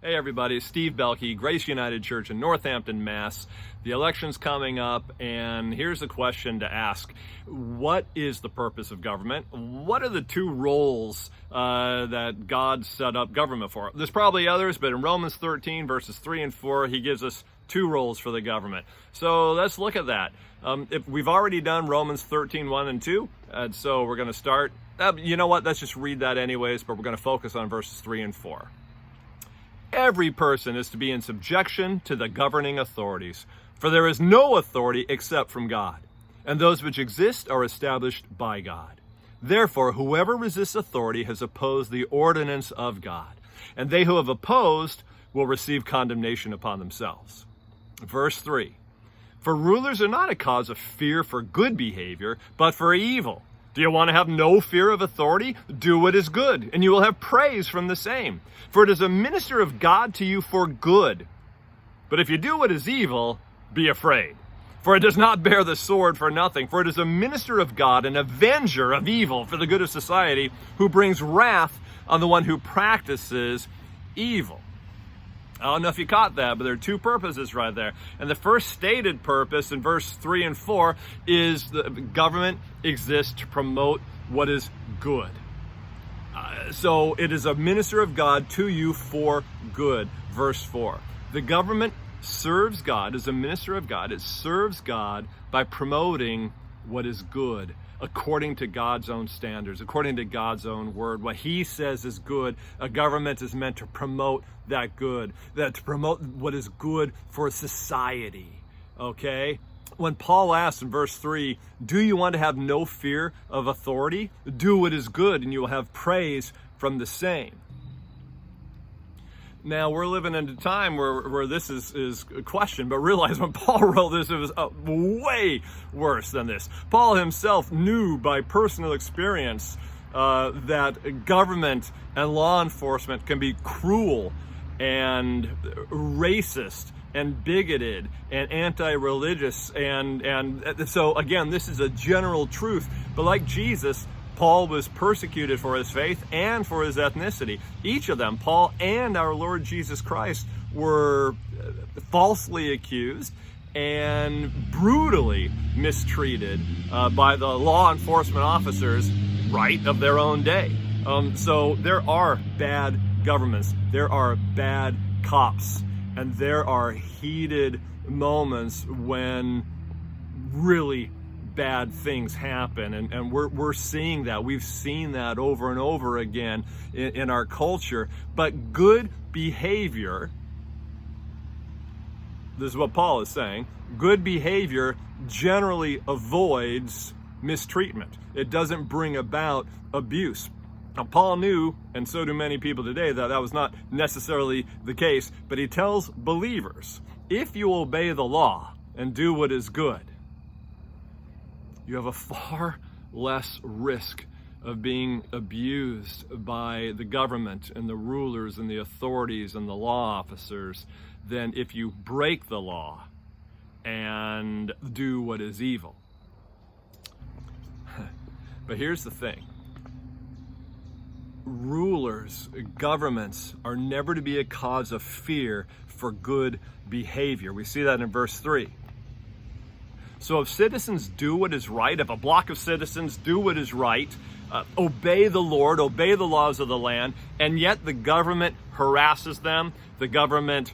Hey everybody, Steve Belkey, Grace United Church in Northampton, Mass. The election's coming up, and here's a question to ask. What is the purpose of government? What are the two roles that God set up government for? There's probably others, but in Romans 13, verses 3 and 4, he gives us two roles for the government. So let's look at that. If we've already done Romans 13, 1 and 2, and so we're going to start. You know what? Let's just read that anyways, but we're going to focus on verses 3 and 4. Every person is to be in subjection to the governing authorities, for there is no authority except from God, and those which exist are established by God. Therefore, whoever resists authority has opposed the ordinance of God, and they who have opposed will receive condemnation upon themselves. Verse 3, for rulers are not a cause of fear for good behavior, but for evil. Do you want to have no fear of authority? Do what is good, and you will have praise from the same. For it is a minister of God to you for good. But if you do what is evil, be afraid. For it does not bear the sword for nothing. For it is a minister of God, an avenger of evil for the good of society, who brings wrath on the one who practices evil. I don't know if you caught that, but there are two purposes right there. And the first stated purpose in verse 3 and 4 is the government exists to promote what is good. So it is a minister of God to you for good. Verse 4. The government serves God, as a minister of God. It serves God by promoting what is good, according to God's own standards, according to God's own word. What he says is good. A government is meant to promote that good, that to promote what is good for society. Okay? When Paul asks in verse 3, do you want to have no fear of authority? Do what is good, and you will have praise from the same. Now, we're living in a time where this is a question, but realize when Paul wrote this, it was way worse than this. Paul himself knew by personal experience that government and law enforcement can be cruel and racist and bigoted and anti-religious. And so, again, this is a general truth. But like Jesus, Paul was persecuted for his faith and for his ethnicity. Each of them, Paul and our Lord Jesus Christ, were falsely accused and brutally mistreated by the law enforcement officers, right, of their own day. So there are bad governments, there are bad cops, and there are heated moments when really bad things happen, and we're seeing that. We've seen that over and over again in our culture. But good behavior, this is what Paul is saying, good behavior generally avoids mistreatment. It doesn't bring about abuse. Now, Paul knew, and so do many people today, that that was not necessarily the case, but he tells believers, if you obey the law and do what is good, you have a far less risk of being abused by the government and the rulers and the authorities and the law officers than if you break the law and do what is evil. But here's the thing. Rulers, governments are never to be a cause of fear for good behavior. We see that in verse 3. So if citizens do what is right, if a block of citizens do what is right, obey the Lord, obey the laws of the land, and yet the government harasses them, the government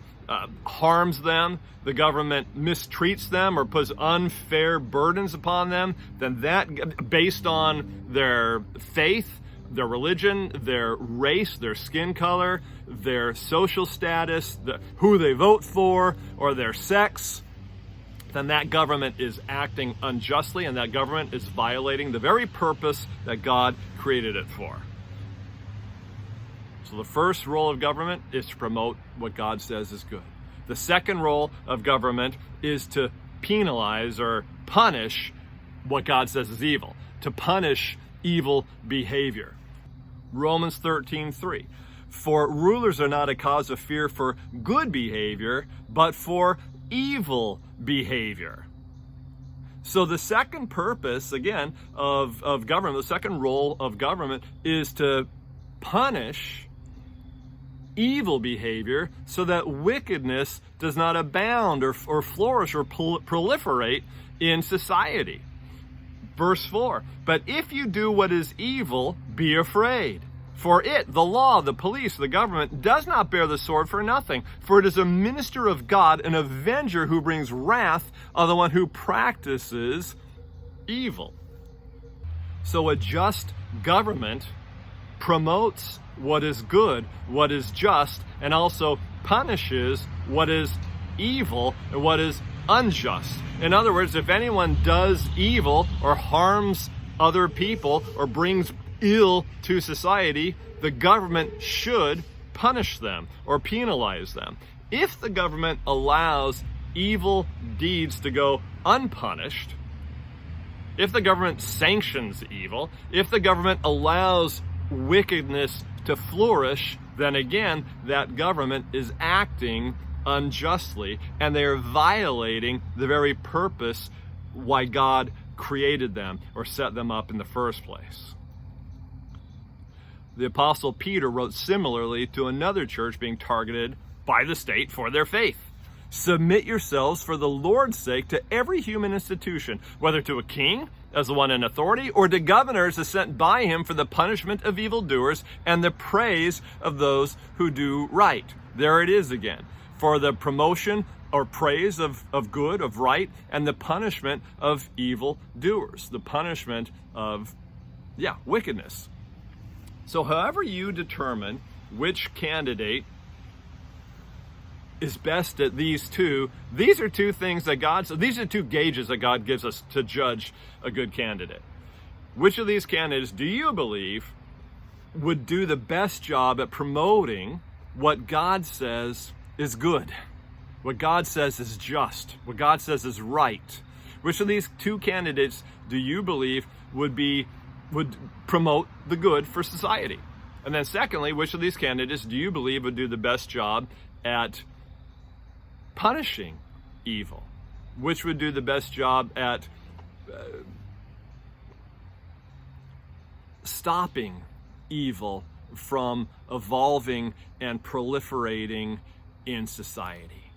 harms them, the government mistreats them or puts unfair burdens upon them, then that, based on their faith, their religion, their race, their skin color, their social status, who they vote for, or their sex, then that government is acting unjustly, and that government is violating the very purpose that God created it for. So the first role of government is to promote what God says is good. The second role of government is to penalize or punish what God says is evil, to punish evil behavior. Romans 13:3. For rulers are not a cause of fear for good behavior, but for evil behavior. So the second purpose, again, of government, the second role of government is to punish evil behavior so that wickedness does not abound or flourish or proliferate in society. Verse 4, but if you do what is evil, be afraid. For it, the law, the police, the government, does not bear the sword for nothing. For it is a minister of God, an avenger who brings wrath on the one who practices evil. So a just government promotes what is good, what is just, and also punishes what is evil and what is unjust. In other words, if anyone does evil or harms other people or brings ill to society, the government should punish them or penalize them. If the government allows evil deeds to go unpunished, if the government sanctions evil, if the government allows wickedness to flourish, then again, that government is acting unjustly, and they are violating the very purpose why God created them or set them up in the first place. The Apostle Peter wrote similarly to another church being targeted by the state for their faith. Submit yourselves for the Lord's sake to every human institution, whether to a king as the one in authority, or to governors as sent by him for the punishment of evildoers and the praise of those who do right. There it is again. For the promotion or praise of good, of right, and the punishment of evil doers, the punishment of, wickedness. So however you determine which candidate is best at these are two things that these are two gauges that God gives us to judge a good candidate. Which of these candidates do you believe would do the best job at promoting what God says is good, what God says is just, what God says is right? Which of these two candidates do you believe would promote the good for society? And then secondly, which of these candidates do you believe would do the best job at punishing evil? Which would do the best job at stopping evil from evolving and proliferating in society?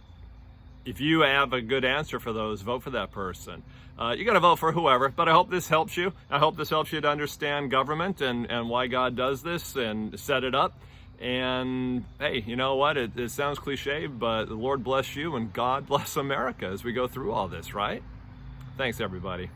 If you have a good answer for those, vote for that person. You got to vote for whoever, but I hope this helps you. I hope this helps you to understand government and why God does this and set it up. And hey, you know what? It sounds cliche, but the Lord bless you and God bless America as we go through all this, right? Thanks, everybody.